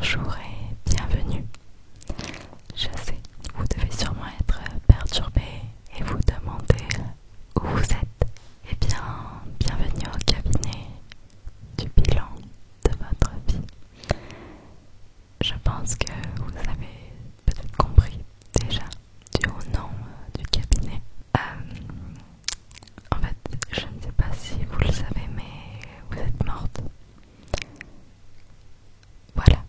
Bonjour et bienvenue. Je sais, vous devez sûrement être perturbé et vous demander où vous êtes. Eh bien, bienvenue au cabinet du bilan de votre vie. Je pense que vous avez peut-être compris déjà du haut nom du cabinet. En fait, je ne sais pas si vous le savez, mais vous êtes morte. Voilà,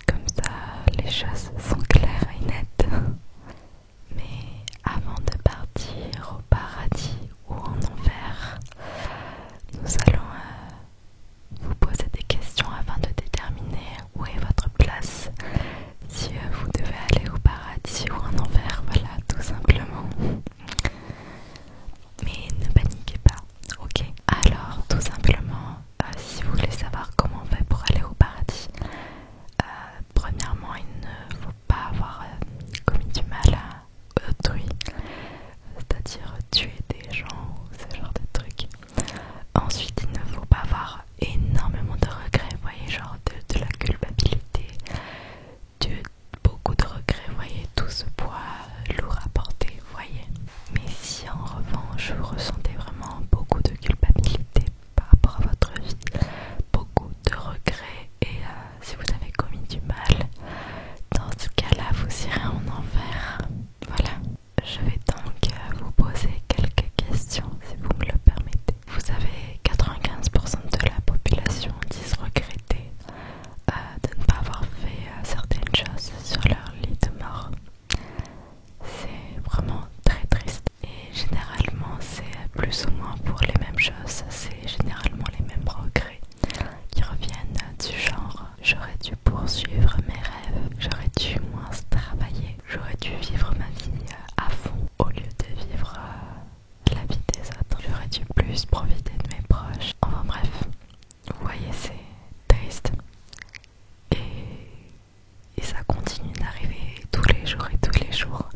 comme ça les choses sont claires et nettes. Mais avant de partir au paradis ou en enfer, nous allons vous poser des questions afin de déterminer où est votre place. Si vous devez aller au paradis ou en enfer, voilà, tout simplement. Mais ne paniquez pas, ok? Alors, tout simplement, si vous voulez savoir comment on fait pour aller au paradis, premièrement, il ne faut pas avoir commis du mal à autrui, c'est-à-dire tuer des gens ou ce genre de trucs. Ensuite, il ne faut pas avoir énormément de regrets, vous voyez, genre de la culpabilité, beaucoup de regrets, vous voyez, tout ce poids lourd à porter, vous voyez. Mais si en revanche vous ressentez vraiment beaucoup de culpabilité par rapport à votre vie, beaucoup de regrets et si vous avez commis du mal, dans ce cas-là vous irez en enfer. Voilà, je vais donc vous poser quelques questions si vous me le permettez. Vous savez, 95% de la population disent regretter de ne pas avoir fait certaines choses sur leur lit de mort. C'est vraiment très triste et généralement c'est plus ou moins pour les mêmes choses, c'est généralement les mêmes regrets qui reviennent du genre j'aurais dû poursuivre mes rêves, j'aurais dû moins travailler, j'aurais dû vivre ma vie à fond au lieu de vivre la vie des autres, j'aurais dû plus profiter de mes proches. Enfin bref, vous voyez, c'est triste et ça continue d'arriver tous les jours et tous les jours.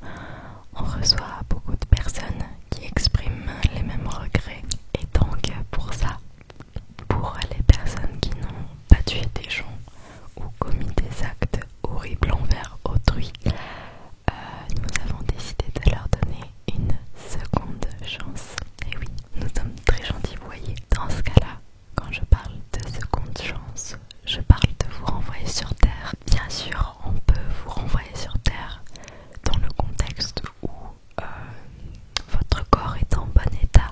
On reçoit beaucoup de personnes qui expriment les mêmes regrets. Et donc pour ça, pour les personnes qui n'ont pas tué des gens ou commis des actes horribles envers autrui, nous avons décidé de leur donner une seconde chance. Et oui, nous sommes très gentils, vous voyez. Dans ce cas-là, quand je parle de seconde chance, je parle de vous renvoyer sur Terre. Bien sûr, on peut vous renvoyer sur Terre dans le contexte où votre corps est en bon état,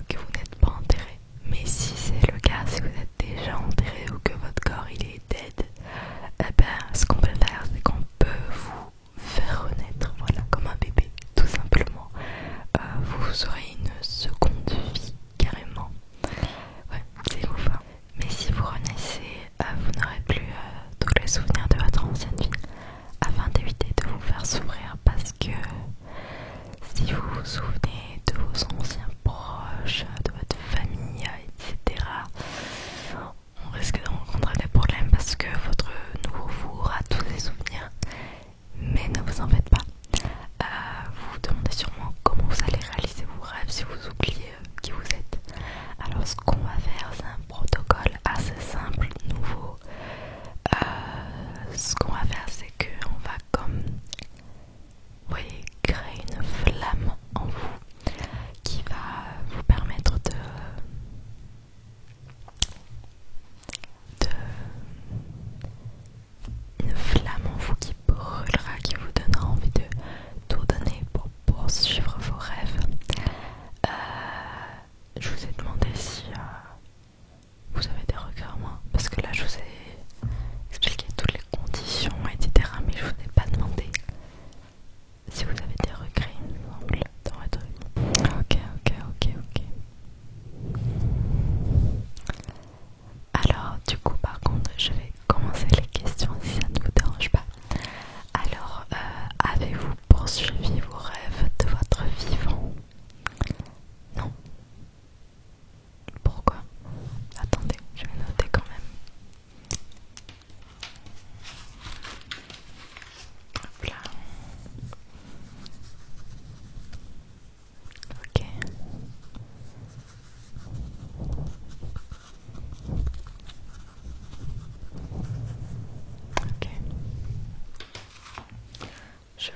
que vous n'êtes pas enterré. Mais si c'est le cas, si vous êtes déjà enterré ou que votre corps il est dead, eh ben, ce qu'on peut faire, c'est qu'on peut vous faire renaître, voilà, comme un bébé, tout simplement. Vous aurez une seconde vie, carrément. Ouais, c'est ouf, hein. Mais si vous renaissez, vous n'aurez plus tous les souvenirs de votre ancienne vie, afin d'éviter de vous faire souffrir, parce que si vous vous souvenez de vos anciens proches, de votre famille, etc., on risque de rencontrer des problèmes parce que votre nouveau vous aura tous les souvenirs. Mais ne vous en faites pas. Vous vous demandez sûrement comment vous allez réaliser vos rêves si vous oubliez qui vous êtes. Alors ce qu'on va faire, c'est un protocole assez simple, nouveau. Ce qu'on va faire, c'est qu'on va comme, vous voyez, créer une flamme en vous qui va vous permettre de une flamme en vous qui brûlera, qui vous donnera envie de tout donner pour poursuivre vos rêves. Je vous ai demandé si vous avez des regrets en moi, parce que là je vous ai expliqué toutes les conditions, etc. Mais je vous ai pas demandé si vous avez des regrets, il me semble, dans votre vie. Ok. Alors du coup, par contre, je vais commencer les questions si ça ne vous dérange pas. Alors, avez-vous poursuivi vos rêves de votre vivant? Non? Pourquoi? Attendez, je vais noter quand même.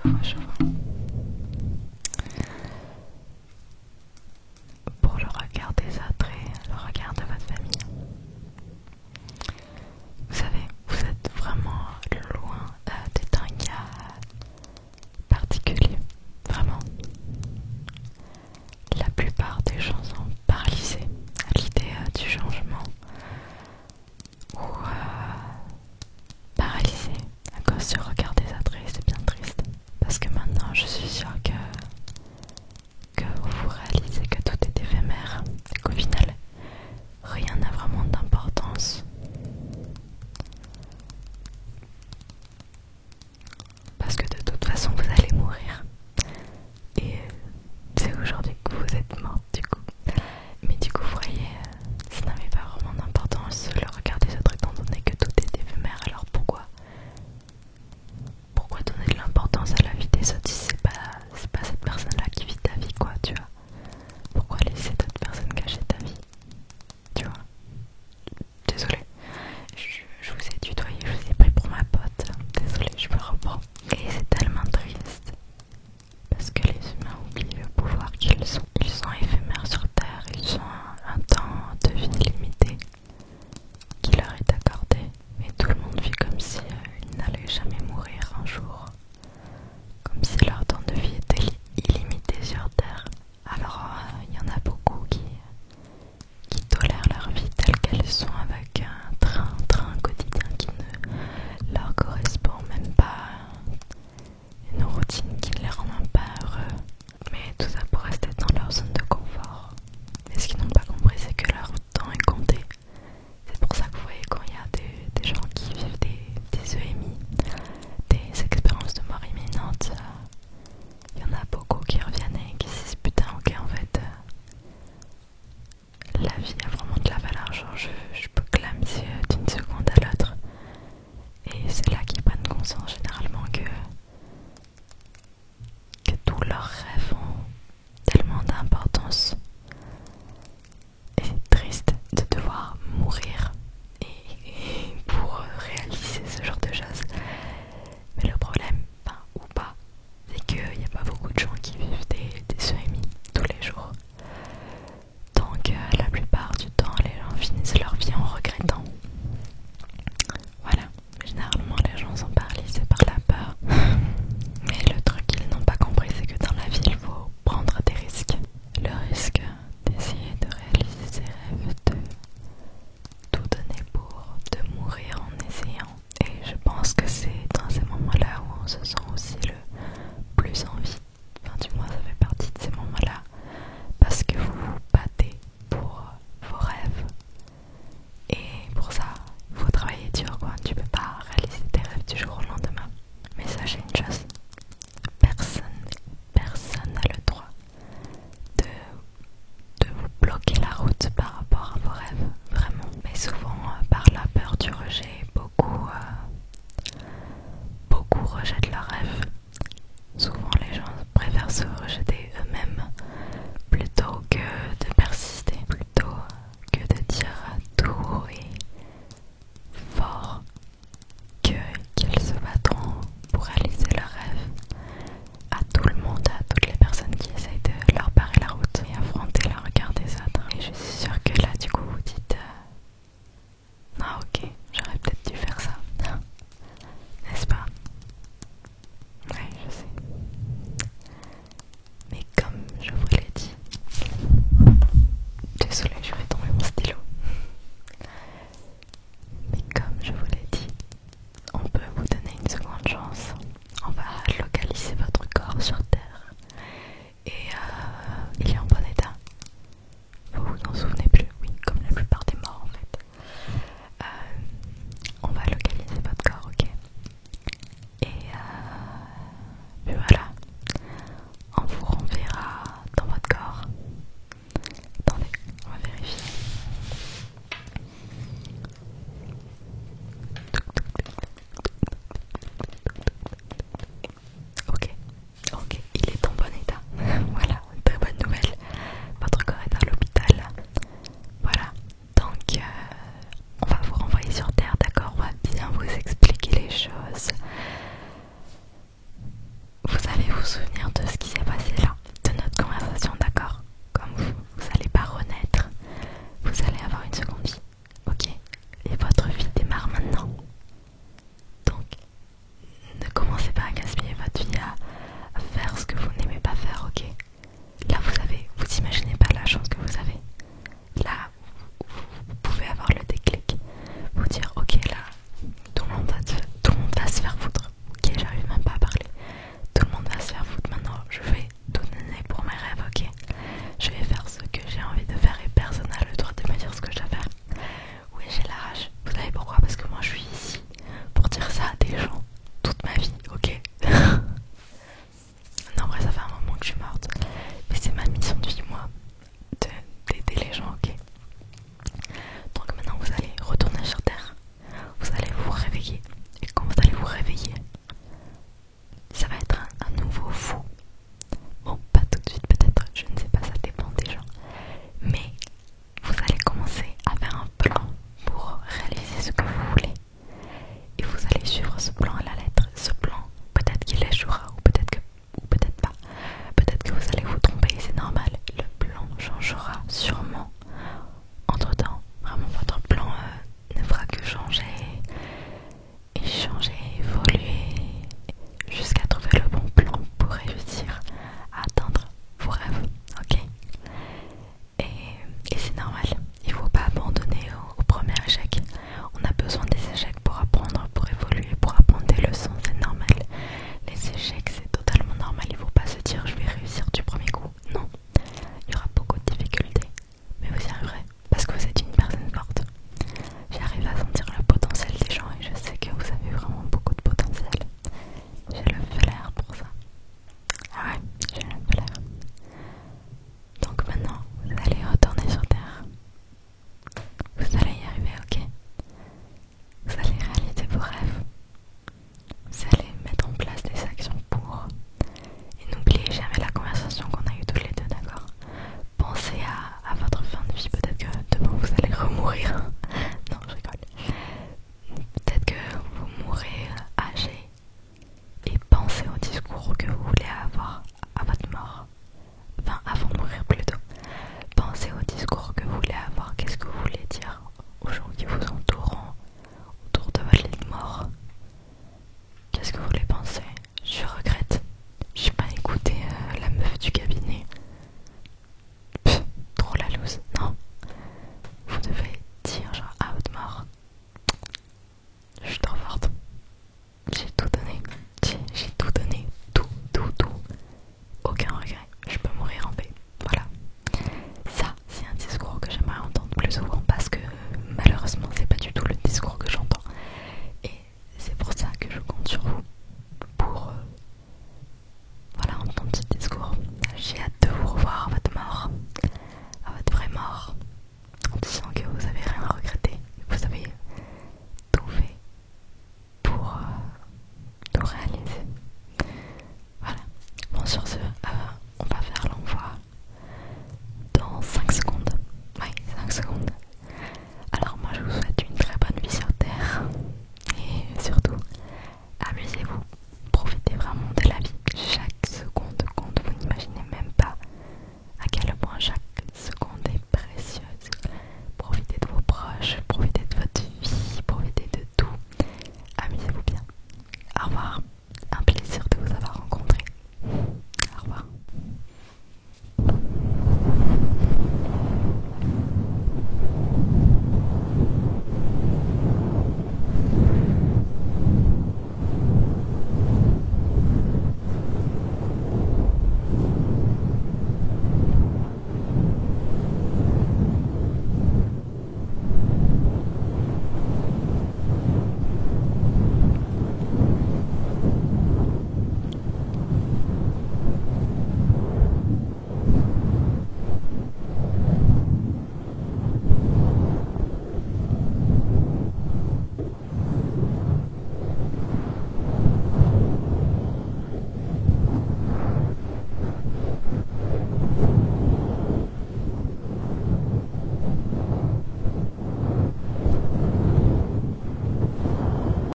j'ouvre.